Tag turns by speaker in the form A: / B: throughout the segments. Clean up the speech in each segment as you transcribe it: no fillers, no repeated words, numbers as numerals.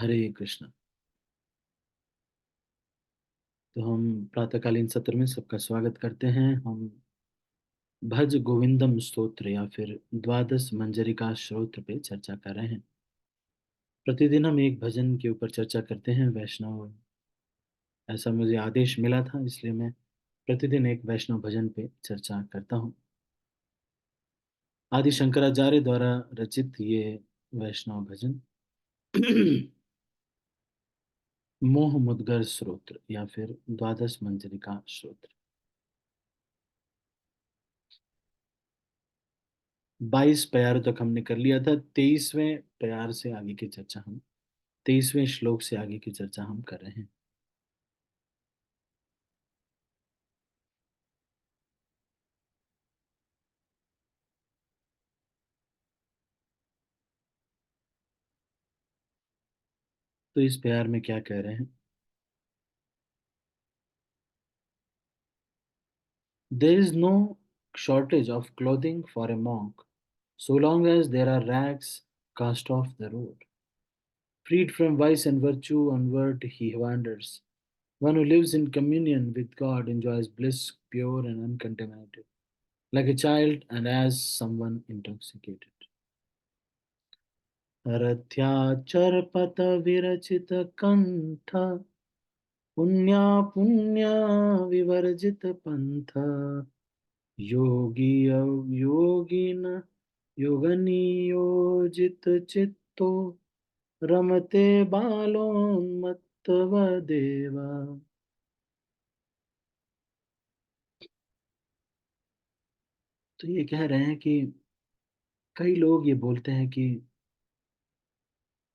A: हरे कृष्ण। तो हम प्रातःकालीन सत्र में सबका स्वागत करते हैं। हम भज गोविंदम स्तोत्र या फिर द्वादश मंजरिका स्तोत्र पे चर्चा कर रहे हैं। प्रतिदिन हम एक भजन के ऊपर चर्चा करते हैं। वैष्णव ऐसा मुझे आदेश मिला था, इसलिए मैं प्रतिदिन एक वैष्णव भजन पे चर्चा करता हूँ। आदि शंकराचार्य द्वारा रचित ये वैष्णव भजन मोह मुद्गर स्तोत्र या फिर द्वादश मंजरिका स्तोत्र। 22 प्यारों तक हमने कर लिया था। 23वें प्यार से आगे की चर्चा हम 23वें श्लोक से आगे की चर्चा हम कर रहे हैं। तो इस प्यार में क्या कह रहे हैं? There is no shortage of clothing for a monk, so long as there are rags cast off the road. Freed from vice and virtue, onward he wanders. One who lives in communion with God enjoys bliss pure and uncontaminated, like a child and as someone intoxicated. रथ्याचरपथ विरचित कंठ पुण्या पुण्या विवर्जित पंथ योगी योगिन योगनियोजित चित्तो रमते बालोन्मत्तव देवा। तो ये कह रहे हैं कि कई लोग ये बोलते हैं कि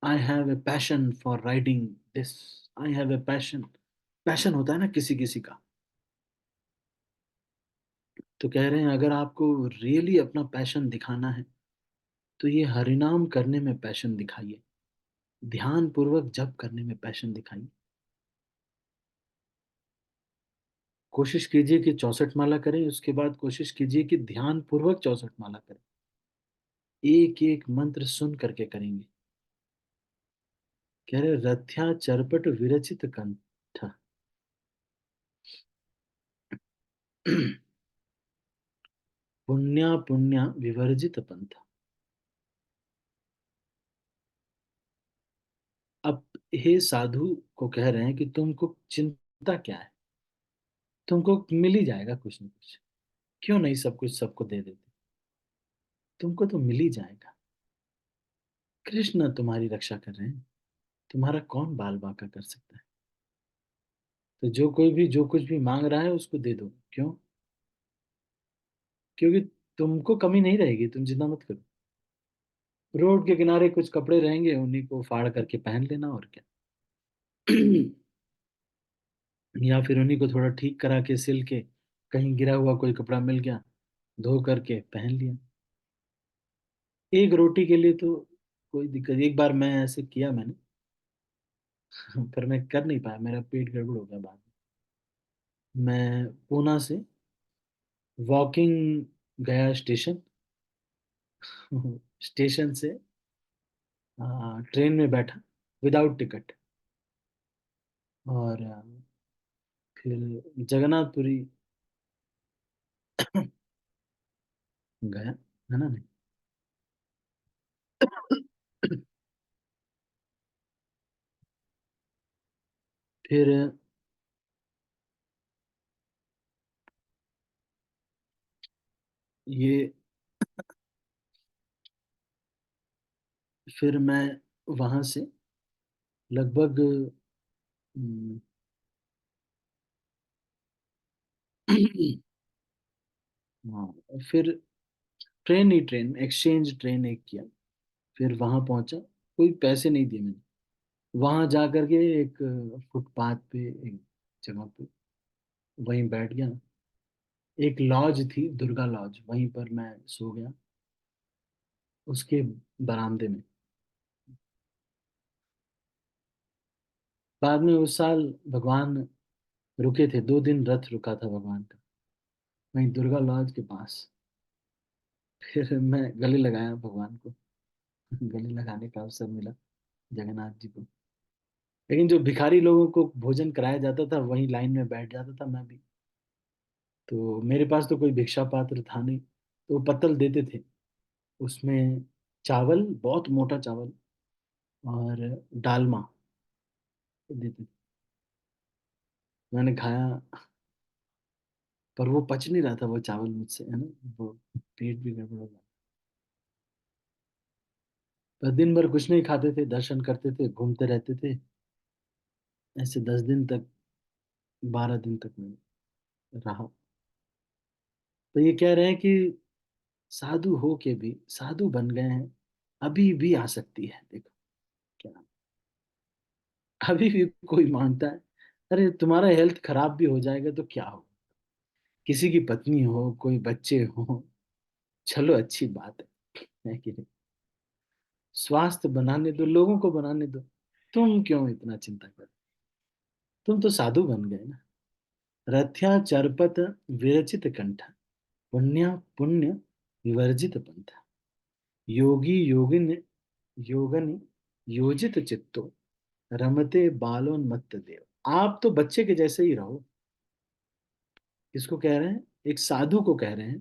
A: I have a passion for riding this, I have a passion. Passion होता है ना किसी किसी का। तो कह रहे हैं अगर आपको रियली अपना पैशन दिखाना है तो ये हरिनाम करने में पैशन दिखाइए, ध्यान पूर्वक जप करने में पैशन दिखाइए। कोशिश कीजिए कि 64 माला करें, उसके बाद कोशिश कीजिए कि ध्यान पूर्वक 64 माला करें। एक एक मंत्र सुन करके करेंगे। कह रहे रथ्या चरपट विरचित कंठ पुण्या पुण्या विवर्जित पंथ। अब हे साधु को कह रहे हैं कि तुमको चिंता क्या है, तुमको मिल ही जाएगा कुछ न कुछ। क्यों नहीं सब कुछ सबको दे देते, तुमको तो मिल ही जाएगा। कृष्ण तुम्हारी रक्षा कर रहे हैं, तुम्हारा कौन बाल बांका कर सकता है। तो जो कोई भी जो कुछ भी मांग रहा है उसको दे दो। क्यों? क्योंकि तुमको कमी नहीं रहेगी, तुम चिंता मत करो। रोड के किनारे कुछ कपड़े रहेंगे, उन्हीं को फाड़ करके पहन लेना और क्या। या फिर उन्हीं को थोड़ा ठीक करा के सिल के, कहीं गिरा हुआ कोई कपड़ा मिल गया, धो करके पहन लिया। एक रोटी के लिए तो कोई दिक्कत। एक बार मैं ऐसे किया मैंने, पर मैं कर नहीं पाया, मेरा पेट गड़बड़ हो गया बाद में। मैं पूना से वॉकिंग गया स्टेशन। स्टेशन से ट्रेन में बैठा विदाउट टिकट, और फिर जगन्नाथपुरी गया, है ना? नहीं। फिर ये फिर मैं वहां से लगभग हम्म, हाँ, फिर ट्रेन एक्सचेंज ट्रेन एक किया। फिर वहां पहुंचा, कोई पैसे नहीं दिए मैंने। वहां जा करके एक फुटपाथ पे एक जगह पे वहीं बैठ गया। एक लॉज थी, दुर्गा लॉज, वहीं पर मैं सो गया, उसके बरामदे में। बाद में उस साल भगवान रुके थे, 2 दिन रथ रुका था भगवान का, वहीं दुर्गा लॉज के पास। फिर मैं गले लगाया भगवान को। गले लगाने का अवसर मिला जगन्नाथ जी को। लेकिन जो भिखारी लोगों को भोजन कराया जाता था वहीं लाइन में बैठ जाता था मैं भी। तो मेरे पास तो कोई भिक्षा पात्र था नहीं, तो वो पत्तल देते थे, उसमें चावल, बहुत मोटा चावल, और डालमा देते थे। मैंने खाया, पर वो पच नहीं रहा था वो चावल मुझसे, है ना, वो पेट भी गड़बड़ हो गया। पर दिन भर कुछ नहीं खाते थे, दर्शन करते थे, घूमते रहते थे, ऐसे 10 दिन तक, 12 दिन तक मैं रहा। तो ये कह रहे हैं कि साधु हो के भी साधु बन गए हैं, अभी भी आ सकती है, देखो क्या, अभी भी कोई मानता है। अरे तुम्हारा हेल्थ खराब भी हो जाएगा तो क्या हो, किसी की पत्नी हो, कोई बच्चे हो, चलो अच्छी बात है कि नहीं? स्वास्थ्य बनाने दो, लोगों को बनाने दो, तुम क्यों इतना चिंता कर, तुम तो साधु बन गए ना। रथ्या चरपत विरचित कंठ, पुण्य पुण्य विवर्जित पंथ, योगी योगिन योगनि योजित चित्तो, रमते बालोन्मत्त देव। आप तो बच्चे के जैसे ही रहो। किसको कह रहे हैं? एक साधु को कह रहे हैं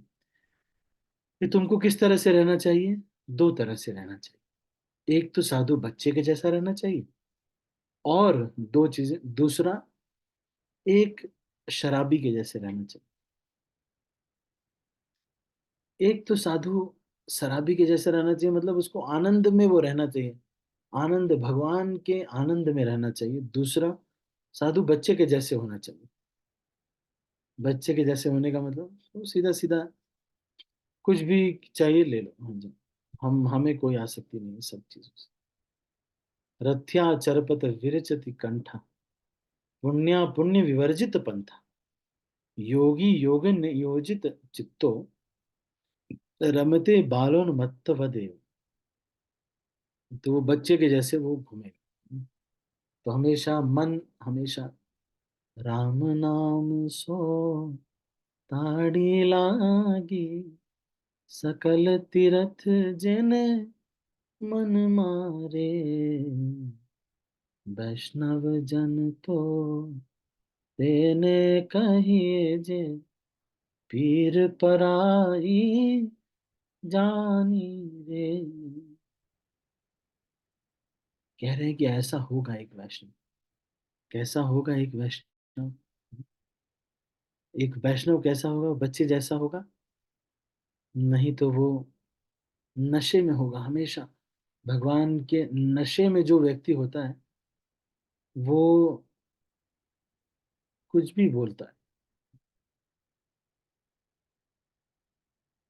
A: कि तुमको किस तरह से रहना चाहिए। दो तरह से रहना चाहिए। एक तो साधु बच्चे के जैसा रहना चाहिए, और दो चीजें, दूसरा, एक शराबी के जैसे रहना चाहिए। एक तो साधु शराबी के जैसे रहना चाहिए, मतलब उसको आनंद में वो रहना चाहिए, आनंद, भगवान के आनंद में रहना चाहिए। दूसरा, साधु बच्चे के जैसे होना चाहिए। बच्चे के जैसे होने का मतलब वो सीधा सीधा, कुछ भी चाहिए ले लो, हाँ जी, हमें कोई आसक्ति नहीं है सब चीजों से। रथ्या चरपत विरचति कंठा, पुण्या पुण्य विवर्जित पंथा, योगी योगिन योजित चित्तो, रमते बालोन्मत्त वदेव। तो वो बच्चे के जैसे वो घूमेगा। तो हमेशा मन, हमेशा राम नाम सो ताड़ी लागी, सकल तीरथ जिन मन मारे, वैष्णव जन तो तेने कहिए जे, पीर पराई जानी रे। कह रहे हैं कि ऐसा होगा एक वैष्णव। कैसा होगा एक वैष्णव? एक वैष्णव कैसा होगा? बच्चे जैसा होगा? नहीं तो वो नशे में होगा हमेशा। भगवान के नशे में जो व्यक्ति होता है, वो कुछ भी बोलता है,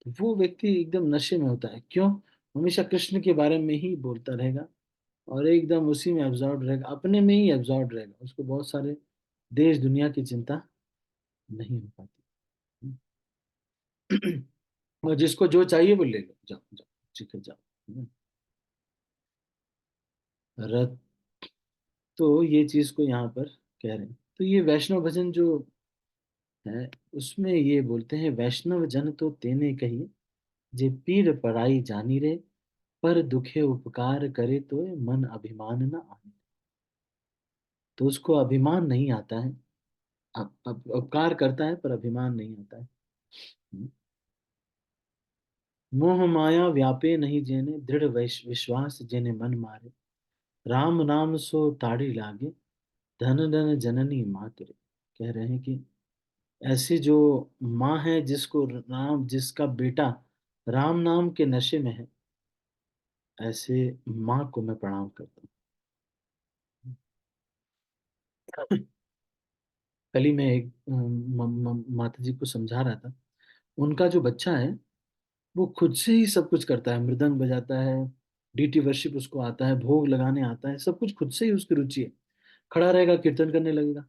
A: तो वो व्यक्ति एकदम नशे में होता है। क्यों? हमेशा कृष्ण के बारे में ही बोलता रहेगा, और एकदम उसी में एब्जॉर्ब रहेगा, अपने में ही एब्जॉर्ब रहेगा, उसको बहुत सारे देश दुनिया की चिंता नहीं हो पाती। और जिसको जो चाहिए वो ले लो, जाओ जाओ, ठीक है, जाओ। रथ, तो ये चीज को यहाँ पर कह रहे हैं। तो ये वैष्णव भजन जो है, उसमें ये बोलते हैं, वैष्णव जन तो तेने कही, जे पीर पराई जानी रे, पर दुखे उपकार करे तो मन अभिमान न आने। तो उसको अभिमान नहीं आता है, उपकार करता है पर अभिमान नहीं आता है। मोह माया व्यापे नहीं जेने, दृढ़ विश्वास जेने मन मारे, राम नाम सो ताड़ी लागे, धन धन जननी मातरे। कह रहे हैं कि ऐसी जो माँ है, जिसको राम, जिसका बेटा राम नाम के नशे में है, ऐसे माँ को मैं प्रणाम करता हूँ। कल ही मैं एक माता जी को समझा रहा था। उनका जो बच्चा है, वो खुद से ही सब कुछ करता है, मृदंग बजाता है, डीटी वर्शिप उसको आता है, भोग लगाने आता है, सब कुछ खुद से ही उसकी रुचि है। खड़ा रहेगा, कीर्तन करने लगेगा।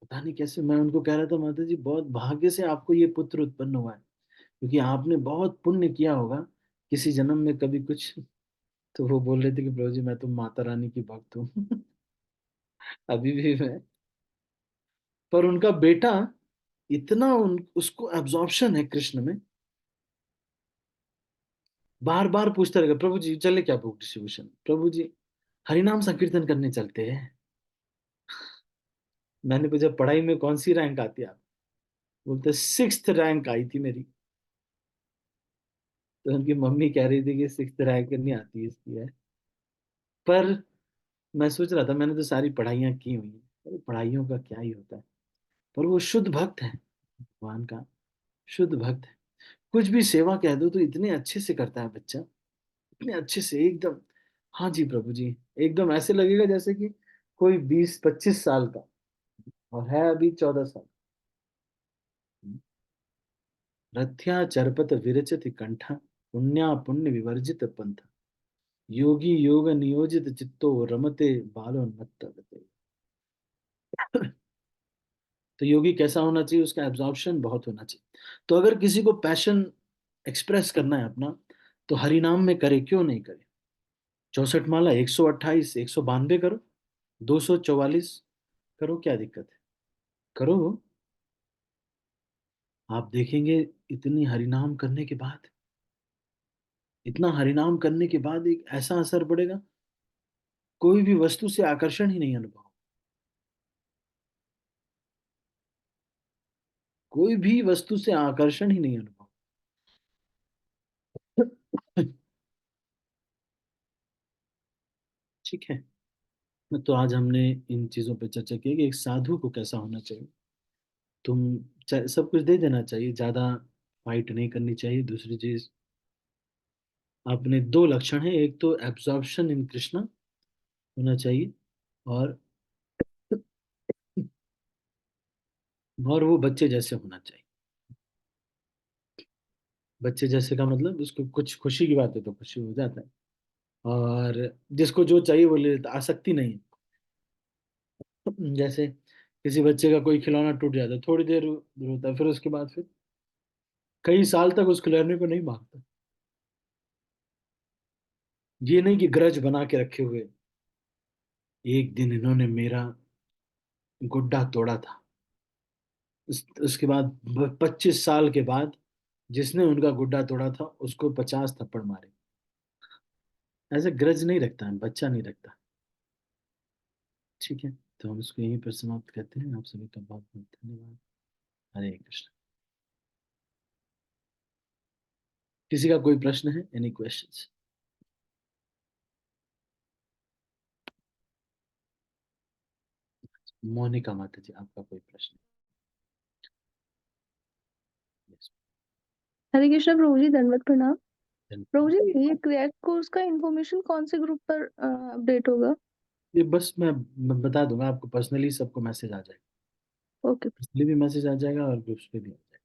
A: पता नहीं कैसे। मैं उनको कह रहा था, माता जी बहुत भाग्य से आपको ये पुत्र उत्पन्न हुआ है, क्योंकि आपने बहुत पुण्य किया होगा किसी जन्म में कभी कुछ। तो वो बोल रहे थे कि प्रभु जी मैं तो माता रानी की भक्त हूँ। अभी भी मैं। पर उनका बेटा इतना उसको एब्जॉर्प्शन है कृष्ण में, बार बार पूछता रहेगा, प्रभु जी चले क्या बुक डिस्ट्रीब्यूशन, प्रभु जी हरिनाम संकीर्तन करने चलते हैं। मैंने पूछा पढ़ाई में कौन सी रैंक आती है आप? बोलते 6th रैंक आई थी मेरी। तो उनकी मम्मी कह रही थी कि 6th रैंक नहीं आती इसकी है। पर मैं सोच रहा था मैंने तो सारी पढ़ाइयाँ की हुई हैं, अरे पढ़ाइयों का क्या ही होता है। पर वो शुद्ध भक्त है भगवान का, शुद्ध भक्त है। कुछ भी सेवा कह दो तो इतने अच्छे से करता है बच्चा, इतने अच्छे से एकदम। हाँ जी प्रभु जी, एकदम ऐसे लगेगा जैसे कि कोई 20-25 साल का, और है अभी 14 साल। रथ्या चरपत विरचति कंठा, पुण्या पुण्य विवर्जित पंथा, योगी योग नियोजित चित्तो रमते बालोन्मत्त। तो योगी कैसा होना चाहिए? उसका एब्जॉर्प्शन बहुत होना चाहिए। तो अगर किसी को पैशन एक्सप्रेस करना है अपना, तो हरिनाम में करे, क्यों नहीं करे? 64 माला, 128, 192 करो, 244 करो, क्या दिक्कत है? करो। आप देखेंगे इतनी हरिनाम करने के बाद, इतना हरिनाम करने के बाद एक ऐसा असर पड़ेगा, कोई भी वस्तु से आकर्षण ही नहीं अनुभव, कोई भी वस्तु से आकर्षण ही नहीं अनुभव। ठीक है। तो आज हमने इन चीजों पर चर्चा की कि एक साधु को कैसा होना चाहिए। तुम सब कुछ दे देना चाहिए, ज्यादा फाइट नहीं करनी चाहिए। दूसरी चीज, अपने दो लक्षण है, एक तो एब्जॉर्प्शन इन कृष्णा होना चाहिए, और वो बच्चे जैसे होना चाहिए। बच्चे जैसे का मतलब उसको कुछ खुशी की बात है तो खुशी हो जाता है, और जिसको जो चाहिए वो ले लेता, आसक्ति नहीं है। जैसे किसी बच्चे का कोई खिलौना टूट जाता है, थोड़ी देर रोता है, फिर उसके बाद फिर कई साल तक उस खिलौने को नहीं मांगता। ये नहीं कि ग्रज बना के रखे हुए, एक दिन इन्होंने मेरा गुड्डा तोड़ा था, उसके बाद 25 साल के बाद जिसने उनका गुड्डा तोड़ा था उसको 50 थप्पड़ मारे। ऐसे ग्रज नहीं रखता है, बच्चा नहीं रखता। ठीक है। तो हम इसको यहीं पर समाप्त करते हैं। आप सभी का बहुत बहुत धन्यवाद। हरे कृष्ण। किसी का कोई प्रश्न है? Any questions? मोनिका माता जी, आपका कोई प्रश्न? यस।
B: हरे कृष्णा प्रभु जी, दंडवत प्रणाम। प्रभु जी, ये क्रैक कोर्स का इन्फॉर्मेशन कौन से ग्रुप पर अपडेट होगा?
A: ये बस मैं बता दूंगा आपको, पर्सनली सबको मैसेज आ जाएगा।
B: ओके।
A: पर्सनली भी मैसेज आ जाएगा और ग्रुप्स पे भी आ जाएगा।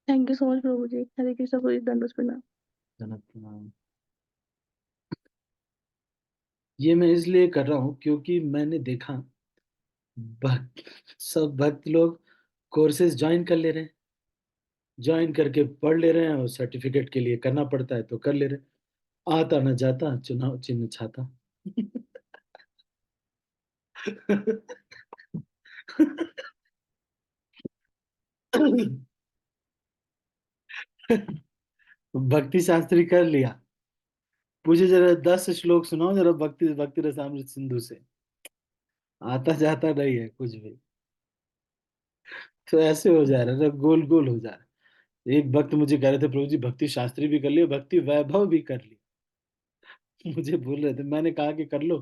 B: थैंक यू सो मच प्रभु जी। हरे कृष्णा प्रभु जी, दंडवत प्रणाम।
A: जनक प्रणाम। ये मैं इसलिए कर रहा हूँ क्योंकि मैंने देखा भक्त, सब भक्त लोग कोर्सेज ज्वाइन कर ले रहे हैं, ज्वाइन करके पढ़ ले रहे हैं, और सर्टिफिकेट के लिए करना पड़ता है तो कर ले रहे हैं। आता ना जाता चुनाव चिन्ह छाता। भक्ति शास्त्री कर लिया, पूछे जरा 10 श्लोक सुनाओ जरा भक्ति भक्ति रसामृत सिंधु से, आता जाता नहीं है कुछ भी। तो ऐसे हो जा रहा है, गोल गोल हो जा रहा है। एक भक्त मुझे कह रहे थे प्रभु जी भक्ति शास्त्री भी कर लियो, भक्ति वैभव भी कर लियो। मुझे बोल रहे थे, मैंने कहा कि कर लो,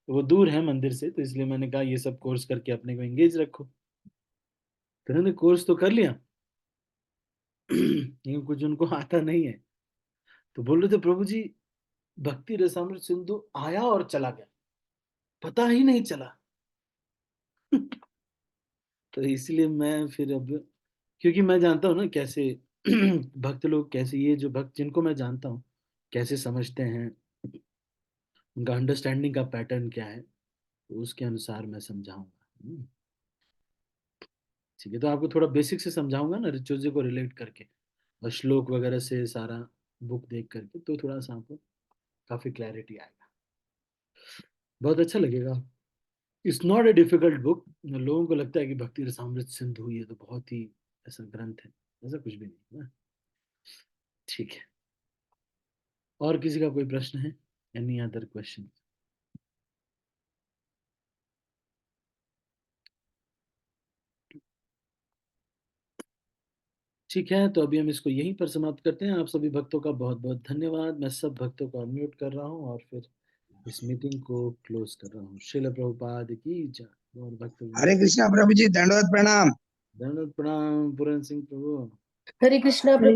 A: तो वो दूर है मंदिर से, तो इसलिए मैंने कहा ये सब कोर्स करके अपने को एंगेज रखो। तो उन्होंने कोर्स तो कर लिया, लेकिन कुछ उनको आता नहीं है। तो बोल रहे थे प्रभु जी भक्ति रसामृत सिंधु आया और चला गया, पता ही नहीं चला। तो इसलिए मैं फिर अब, क्योंकि मैं जानता हूँ ना कैसे भक्त लोग, कैसे ये जो भक्त जिनको मैं जानता हूँ कैसे समझते हैं, उनका अंडरस्टैंडिंग का पैटर्न क्या है, तो उसके अनुसार मैं समझाऊंगा। ठीक है। तो आपको थोड़ा बेसिक से समझाऊंगा ना, चीजों को रिलेट करके, और श्लोक वगैरह से सारा बुक देख करके, तो थोड़ा सा आपको काफी क्लैरिटी आएगा, बहुत अच्छा लगेगा। It's not a difficult book. लोगों को लगता है कि भक्ति रसामृत सिंधु ये तो बहुत ही ऐसा ग्रंथ है, ऐसा कुछ भी नहीं है ना। ठीक है। और किसी का कोई प्रश्न है? Any other question? ठीक है, तो अभी हम इसको यहीं पर समाप्त करते हैं। आप सभी भक्तों का बहुत बहुत धन्यवाद। मैं सब भक्तों को अनम्यूट कर रहा हूँ और फिर इस मीटिंग को क्लोज कर रहा हूँ। श्रील प्रभुपाद की जय। और भक्तों
C: हरे कृष्णा प्रभु जी, दंडवत प्रणाम।
A: धन्यवाद, प्रणाम पूरन सिंह प्रभु।
D: हरे कृष्णा
B: हरे